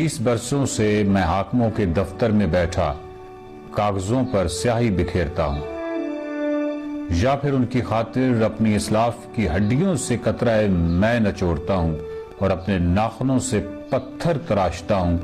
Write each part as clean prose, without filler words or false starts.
20 बरसों से मैं हाकिमों के दफ्तर में बैठा कागजों पर स्याही बिखेरता हूं, या फिर उनकी खातिर अपनी इस्लाफ की हड्डियों से कतराए मैं नचोड़ता हूं और अपने नाखूनों से पत्थर तराशता हूं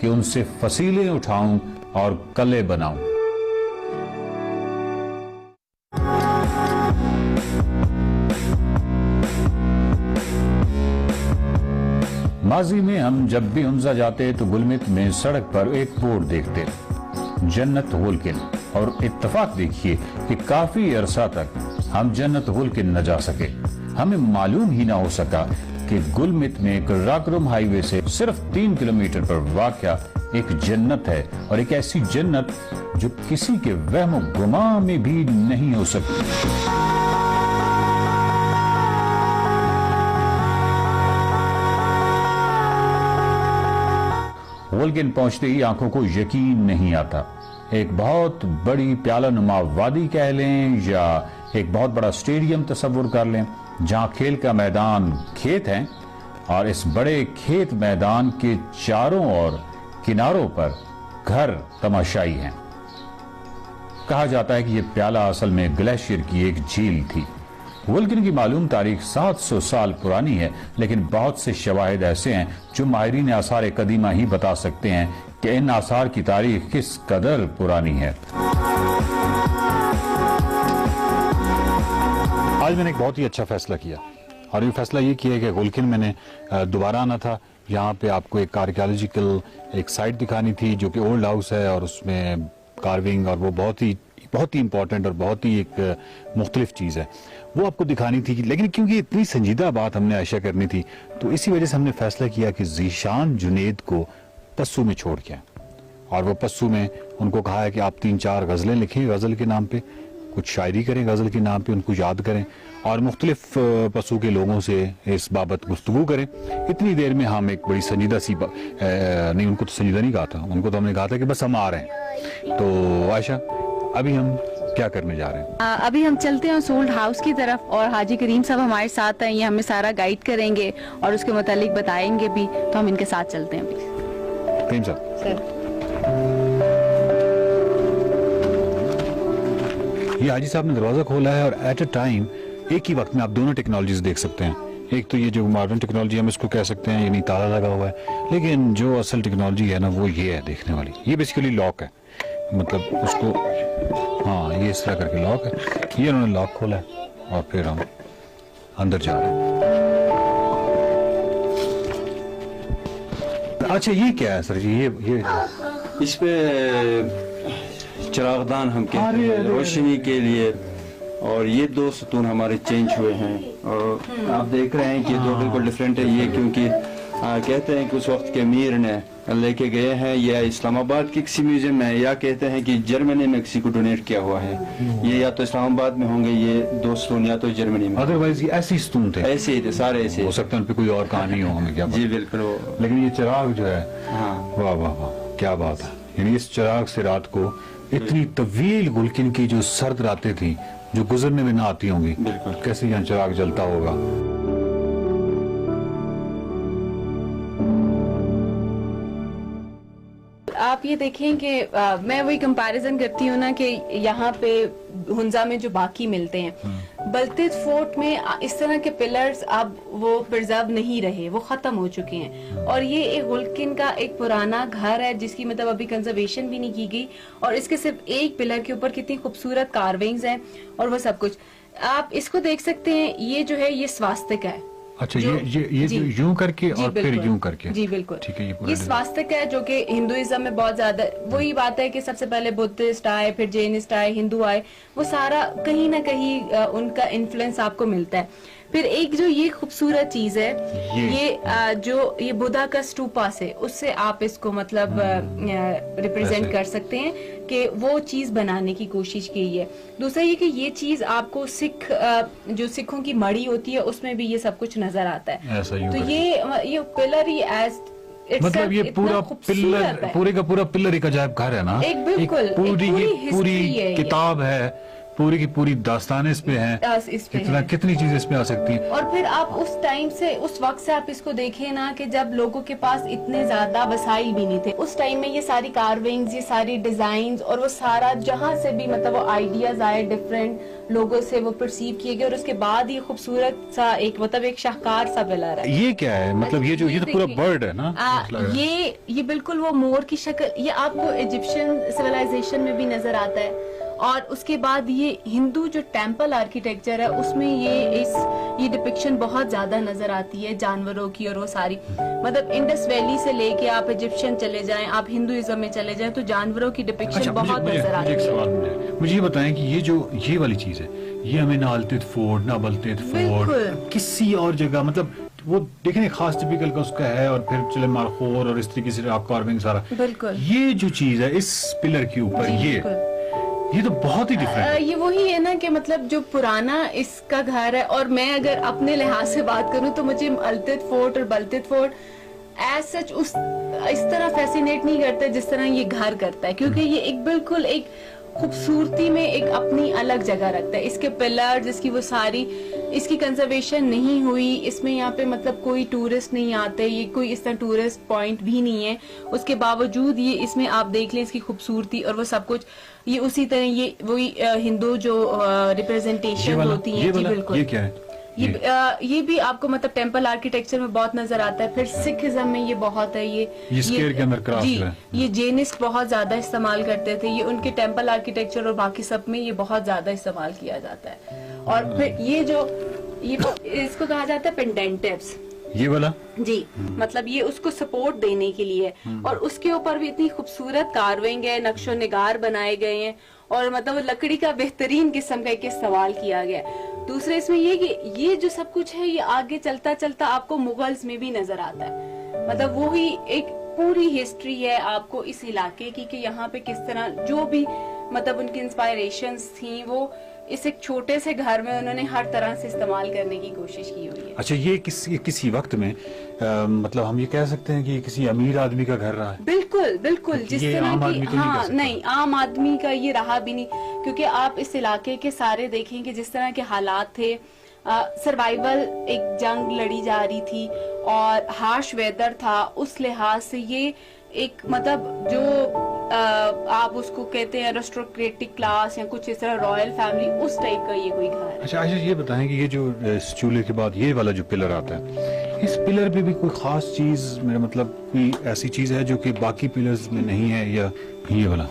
कि उनसे फसीलें उठाऊं और कले बनाऊं। माजी में हम जब भी हुंजा जाते तो गुलमित में सड़क पर एक बोर्ड देखते, जन्नत वुल्किन, और इत्तफाक देखिए कि काफी अरसा तक हम जन्नत वुल्किन न जा सके। हमें मालूम ही ना हो सका कि गुलमित में कराकोरम हाईवे से सिर्फ 3 किलोमीटर पर वाक़या एक जन्नत है, और एक ऐसी जन्नत जो किसी के वहम गुमा में भी नहीं हो सकती। वुल्किन पहुंचते ही आंखों को यकीन नहीं आता। एक बहुत बड़ी प्यालानुमा वादी कह लें या एक बहुत बड़ा स्टेडियम तस्वुर कर लें, जहां खेल का मैदान खेत है और इस बड़े खेत मैदान के चारों ओर किनारों पर घर तमाशाई हैं। कहा जाता है कि यह प्याला असल में ग्लेशियर की एक झील थी। वुल्किन की मालूम तारीख 700 साल पुरानी है, लेकिन बहुत से शवाहिद ऐसे हैं जो माहिरीन आसार कदीमा ही बता सकते हैं कि इन आसार की तारीख किस कदर पुरानी है। आज मैंने एक बहुत ही अच्छा फैसला किया, और ये फैसला ये किया कि वुल्किन मैंने दोबारा आना था। यहाँ पे आपको एक आर्कियोलॉजिकल एक साइट दिखानी थी जो कि ओल्ड हाउस है, और उसमें कार्विंग, और वो बहुत ही इंपॉर्टेंट और बहुत ही एक मुख्तलिफ चीज़ है, वो आपको दिखानी थी। लेकिन क्योंकि इतनी संजीदा बात हमने आयशा करनी थी, तो इसी वजह से हमने फैसला किया कि ज़ीशान जुनेद को पस्सू में छोड़ के आए, और वो पस्सू में उनको कहा है कि आप 3-4 गज़लें लिखें गज़ल के नाम पे, कुछ शायरी करें गज़ल के नाम पे, उनको याद करें और मुख्तलिफ पस्सू के लोगों से इस बाबत गुफ्तगू करें। इतनी देर में हम एक बड़ी संजीदा सी नहीं, उनको तो संजीदा नहीं कहा था, उनको तो हमने कहा था कि बस हम आ रहे हैं। तो आयशा, अभी हम क्या करने जा रहे हैं? अभी हम चलते हैं सोल्ड हाउस की तरफ, और हाजी करीम साहब हमारे साथ हैं, ये हमें सारा गाइड करेंगे और उसके मुतालिक बताएंगे भी, तो हम इनके साथ चलते हैं। करीम साहब सर, ये हाजी साहब ने दरवाजा खोला है, और एट अ टाइम एक ही वक्त में आप दोनों टेक्नोलॉजीज देख सकते हैं। एक तो ये जो मॉडर्न टेक्नोलॉजी हम इसको कह सकते हैं, यानी ताला लगा हुआ है, लेकिन जो असल टेक्नोलॉजी है ना, वो ये है देखने वाली। ये बेसिकली लॉक है, मतलब उसको, हाँ, ये इस तरह करके लॉक है। ये उन्होंने लॉक खोला है, और फिर हम अंदर जा रहे हैं। अच्छा, ये क्या है सर जी? ये इस पे चिरागदान हम कहते हैं रोशनी के लिए, और ये 2 सतून हमारे चेंज हुए हैं, और आप देख रहे हैं कि 2 बिल्कुल डिफरेंट है। ये क्योंकि कहते हैं कि उस वक्त के अमीर ने लेके गए हैं, या इस्लामाबाद के किसी म्यूजियम में, या कहते हैं कि जर्मनी में किसी को डोनेट किया हुआ है। ये या तो इस्लामाबाद में होंगे ये 2 सतून, या तो जर्मनी में। अदरवाइज ये ऐसे ही सतून थे, ऐसे ही थे, सारे ऐसे हो सकता है उन पे कोई और कहानी हो, हमें क्या पता। जी बिल्कुल। लेकिन ये चिराग जो है, हाँ, वाह वाह वाह, क्या बात है। यानी इस चिराग से रात को इतनी तवील गुलकिन की जो सर्द रातें थी, जो गुजरने में ना आती होंगी, कैसे यहाँ चिराग जलता होगा। आप ये देखें कि मैं वही कंपैरिजन करती हूँ ना, कि यहाँ पे हुंजा में जो बाकी मिलते हैं, बल्तित फोर्ट में इस तरह के पिलर्स अब वो प्रिजर्व नहीं रहे, वो खत्म हो चुके हैं। और ये एक वुल्किन का एक पुराना घर है जिसकी मतलब अभी कंजर्वेशन भी नहीं की गई, और इसके सिर्फ एक पिलर के ऊपर कितनी खूबसूरत कार्विंग्स हैं, और वो सब कुछ आप इसको देख सकते हैं। ये जो है ये स्वास्तिक है। अच्छा, ये जो यूं करके और फिर यूं करके, जी बिल्कुल ठीक है। ये स्वास्तिक है जो कि हिंदुइज्म में बहुत ज्यादा वही बात है कि सबसे पहले बुद्धिस्ट आए, फिर जैनिस्ट आए, हिंदू आए, वो सारा कहीं ना कहीं उनका इन्फ्लुएंस आपको मिलता है। फिर एक जो ये खूबसूरत चीज है, जो ये बुद्धा का स्टूपा से, उससे आप इसको मतलब रिप्रेजेंट कर सकते हैं कि वो चीज बनाने की कोशिश की है। दूसरा ये कि ये चीज आपको जो सिखों की मड़ी होती है उसमें भी ये सब कुछ नजर आता है। तो ये पिलर ही एज मतलब ये पूरा पिलर, पूरे का पूरा पिलर एक अजायब घर है ना, एक बिल्कुल पूरी किताब है, पूरी की पूरी दास्तान इस पे हैं, इस पे है। कितनी चीजें इसमें आ सकती हैं। और फिर आप उस टाइम से, उस वक्त से आप इसको देखें ना कि जब लोगों के पास इतने ज्यादा वसाइल भी नहीं थे, उस टाइम में ये सारी कार्विंग्स, ये सारी डिजाइन्स और वो सारा जहाँ से भी मतलब वो आइडियाज आए डिफरेंट लोगों से, वो परसीव किए गए और उसके बाद ये खूबसूरत सा एक मतलब एक शाहकार सा पिलर है। ये क्या है, मतलब ये तो पूरा बर्ड है ना? ये बिल्कुल वो मोर की शक्ल, ये आपको इजिप्शियन सिविलाइजेशन में भी नजर आता है। और उसके बाद ये हिंदू जो टेम्पल आर्किटेक्चर है उसमें ये डिपिक्शन बहुत ज्यादा नजर आती है जानवरों की, और वो सारी मतलब इंडस वैली से लेके आप इजिप्शियन चले जाएं, आप हिंदुइज्म में चले जाएं, तो जानवरों की डिपिक्शन बहुत नजर आती है। मुझे ये बताएं कि ये वाली चीज है, ये हमें ना अल्तित फोर्ट ना बल्तित फोर्ट किसी और जगह, मतलब वो देखने खास टिपिकल का उसका है, और फिर चले मारखोर और इस तरीके से आप कार्विंग सारा, बिल्कुल ये जो चीज है इस पिलर के ऊपर, ये तो बहुत ही डिफरेंट है। ये वही है ना कि मतलब जो पुराना इसका घर है, और मैं अगर अपने लिहाज से बात करूं तो मुझे अल्तित फोर्ट और बल्तित फोर्ट एज सच इस तरह फैसिनेट नहीं करता जिस तरह ये घर करता है, क्योंकि ये एक बिल्कुल एक खूबसूरती में एक अपनी अलग जगह रखता है। इसके पिलर्स, इसकी वो सारी, इसकी कंजर्वेशन नहीं हुई, इसमें यहाँ पे मतलब कोई टूरिस्ट नहीं आते, ये कोई इस तरह टूरिस्ट पॉइंट भी नहीं है, उसके बावजूद ये इसमें आप देख लें इसकी खूबसूरती और वो सब कुछ, ये उसी तरह ये वही हिंदू जो रिप्रेजेंटेशन होती है। जी बिल्कुल। ये क्या है? ये भी आपको मतलब टेम्पल आर्किटेक्चर में बहुत नजर आता है। फिर सिखिज्म में ये बहुत है, ये स्क्वायर के अंदर क्रॉस है। ये जैनिस्ट बहुत ज्यादा इस्तेमाल करते थे, ये उनके टेम्पल आर्किटेक्चर और बाकी सब में ये बहुत ज्यादा इस्तेमाल किया जाता है। और फिर ये इसको कहा जाता है पेंडेंटिव्स, ये वाला जी, मतलब ये उसको सपोर्ट देने के लिए, और उसके ऊपर भी इतनी खूबसूरत कार्विंग है, नक्शो निगार बनाए गए हैं, और मतलब लकड़ी का बेहतरीन किस्म का एक सवाल किया गया है। दूसरे इसमें ये कि ये जो सब कुछ है ये आगे चलता चलता आपको मुगल्स में भी नजर आता है, मतलब वो ही एक पूरी हिस्ट्री है आपको इस इलाके की कि यहाँ पे किस तरह जो भी मतलब उनकी इंस्पायरेशंस थी वो इस एक छोटे से घर में उन्होंने हर तरह से इस्तेमाल करने की कोशिश की हुई है। अच्छा, ये किसी वक्त में मतलब हम ये कह सकते हैं कि किसी अमीर आदमी का घर रहा है? बिल्कुल बिल्कुल, जिस तरह की, हाँ नहीं, आम आदमी का ये रहा भी नहीं, क्योंकि आप इस इलाके के सारे देखेंगे जिस तरह के हालात थे, सर्वाइवल, एक जंग लड़ी जा रही थी और हार्श वेदर था, उस लिहाज से ये एक मतलब जो आप उसको कहते हैं एरिस्टोक्रेटिक क्लास या कुछ इस तरह रॉयल फैमिली, उस टाइप का ये कोई घर है। अच्छा, ये बताएं कि ये जो इस चूल्हे के बाद ये वाला जो पिलर आता है, इस पिलर पे भी कोई खास चीज, मेरा मतलब कोई ऐसी चीज है जो कि बाकी पिलर्स में नहीं है, या ये वाला?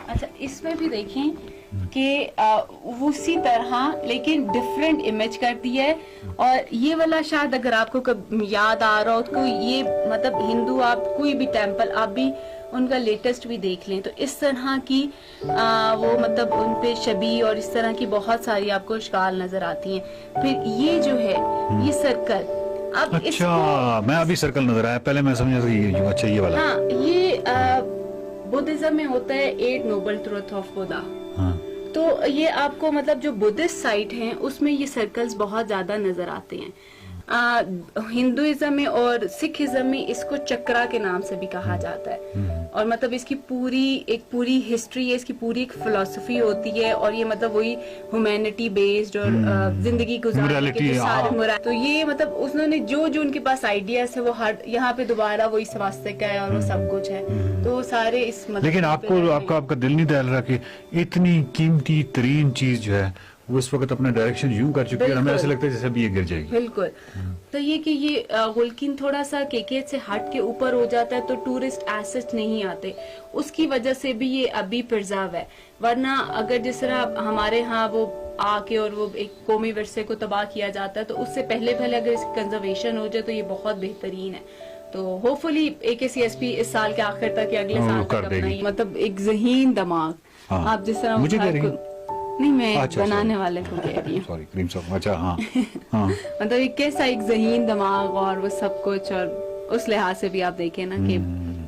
अच्छा, इसमें भी देखें कि उसी तरह लेकिन डिफरेंट इमेज करती है, और ये वाला शायद अगर आपको याद आ रहा हो तो ये मतलब हिंदू आप कोई भी टेम्पल आप भी उनका लेटेस्ट भी देख लें तो इस तरह की वो मतलब उन पे शबी और इस तरह की बहुत सारी आपको शिकाल नजर आती हैं। फिर ये जो है ये सर्कल, अब अच्छा मैं अभी सर्कल नजर आया, पहले मैं समझा था अच्छा ये वाला। हाँ, ये बुद्धिज्म में होता है 8 नोबल ट्रुथ ऑफ बुद्धा। तो ये आपको मतलब जो बुद्धिस्ट साइट हैं उसमें ये सर्कल्स बहुत ज्यादा नजर आते हैं। हिंदुइज्म में और सिखिज्म में इसको चक्रा के नाम से भी कहा जाता है, और मतलब इसकी पूरी हिस्ट्री है, इसकी पूरी एक फिलोसफी होती है, और ये मतलब वही ह्यूमैनिटी बेस्ड और जिंदगी गुजारने के जो सारे तो ये मतलब उन्होंने जो उनके पास आइडियाज है वो हर यहाँ पे दोबारा वही स्वास्थ्य है और वो सब कुछ है, तो सारे इस मतलब। लेकिन आपका दिल नहीं दहल रहा कि इतनी कीमती तरीन चीज जो है वो इस वक्त अपना डायरेक्शन यूं कर चुकी है, हमें ऐसा लगता है जैसे अभी ये गिर जाएगी। बिल्कुल, तो ये कि ये गुलकिन थोड़ा सा केकेत से हट के ऊपर हो जाता है तो टूरिस्ट एसेट नहीं आते, उसकी वजह से भी ये अभी प्रिजर्व है। वरना अगर जिस तरह हमारे यहाँ वो आके और वो एक कौमी विरसे को तबाह किया जाता है, तो उससे पहले अगर इसकी कंजर्वेशन हो जाए तो ये बहुत बेहतरीन है। तो होपफुली AKCSP इस साल के आखिर तक या अगले साल तक अपना मतलब एक ज़हीन दिमाग, आप जिस तरह मुझे कह रही नहीं मैं बनाने वाले को कह रही हूँ, सॉरी क्रीम सॉफ्ट, अच्छा हाँ मतलब एक कैसा एक ज़हीन दिमाग और वो सब कुछ, और उस लिहाज से भी आप देखें ना कि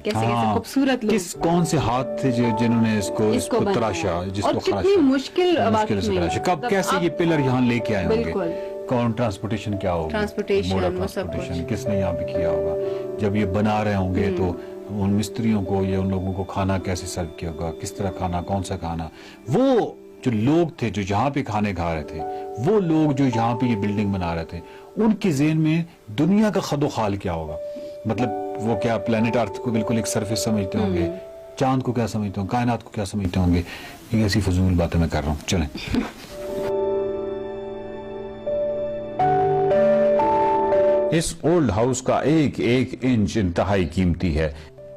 कैसे खूबसूरत लोग, कौन से हाथ थे जिन्होंने इसको तराशा, जिसको कितनी मुश्किल वक्त में, कब कैसे ये पिलर यहाँ लेके आए होंगे, कौन ट्रांसपोर्टेशन क्या होगा, ट्रांसपोर्टेशन किसने यहाँ पे किया होगा, जब ये बना रहे होंगे तो उन मिस्त्रियों को या उन लोगों को खाना कैसे सर्व किया होगा, किस तरह खाना, कौन सा खाना, वो जो लोग थे जो यहाँ पे खाने खा रहे थे, वो लोग जो यहाँ पे ये बिल्डिंग बना रहे थे, उनके ज़हन में दुनिया का खदोखाल क्या होगा? मतलब वो क्या प्लेनेट अर्थ को बिल्कुल एक सरफेस समझते होंगे, चांद को क्या समझते होंगे, कायनात को क्या समझते होंगे? ये ऐसी फजूल बातें मैं कर रहा हूँ। चलें। इस ओल्ड हाउस का एक एक इंच इंतहाई कीमती है।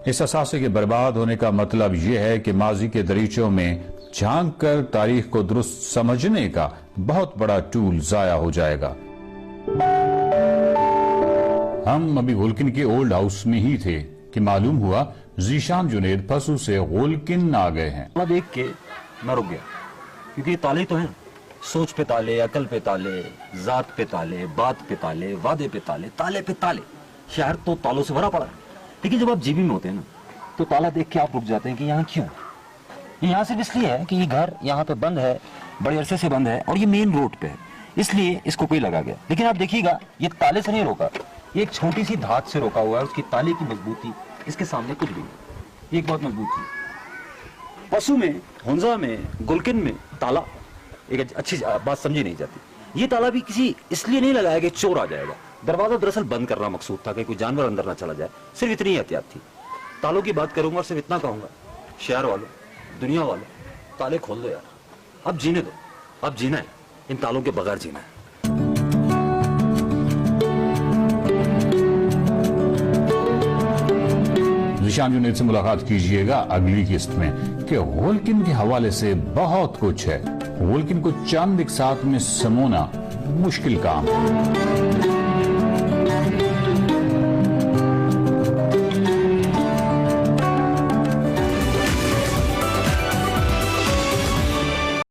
इस असासे के बर्बाद होने का मतलब यह है कि माजी के दरीचों में झांक कर तारीख को दुरुस्त समझने का बहुत बड़ा टूल जाया हो जाएगा। हम अभी गोलकिन के ओल्ड हाउस में ही थे कि मालूम हुआ जीशान जुनेद फसू से गोलकिन आ गए हैं। ताला देख के मैं रुक गया, क्योंकि ये ताले तो हैं, सोच पे ताले, अकल पे ताले, जात पे ताले, बात पे ताले, वादे पे ताले, ताले पे ताले। शहर तो तालों से भरा पड़ा है। लेकिन जब आप जीबी में होते हैं ना, तो ताला देख के आप रुक जाते हैं कि यहाँ क्यों। ये यहाँ सिर्फ इसलिए है कि ये घर यहाँ पे बंद है, बड़े अरसे से बंद है, और ये मेन रोड पे है, इसलिए इसको कोई लगा गया। लेकिन आप देखिएगा, ये ताले से नहीं रोका, ये एक छोटी सी धात से रोका हुआ है। उसकी ताले की मजबूती इसके सामने कुछ भी नहीं। ये एक बहुत मजबूत थी। पशु में, हुंजा में, गुलकिन में ताला एक अच्छी बात समझी नहीं जाती। ये ताला भी किसी इसलिए नहीं लगाया कि चोर आ जाएगा। दरवाजा दरअसल बंद करना मकसूद था कि कोई जानवर अंदर ना चला जाए। सिर्फ इतनी एहतियात थी। तालों की बात करूंगा और सिर्फ इतना कहूंगा, शहर वालों, दुनिया वालों, ताले खोल दो यार। अब जीने दो, अब जीना है, इन तालों के बगैर जीना है। जीशान जुनेद से मुलाकात कीजिएगा अगली किस्त में कि गोलकिन के हवाले से बहुत कुछ है। गोलकिन को चंद एक साथ में समोना मुश्किल काम है।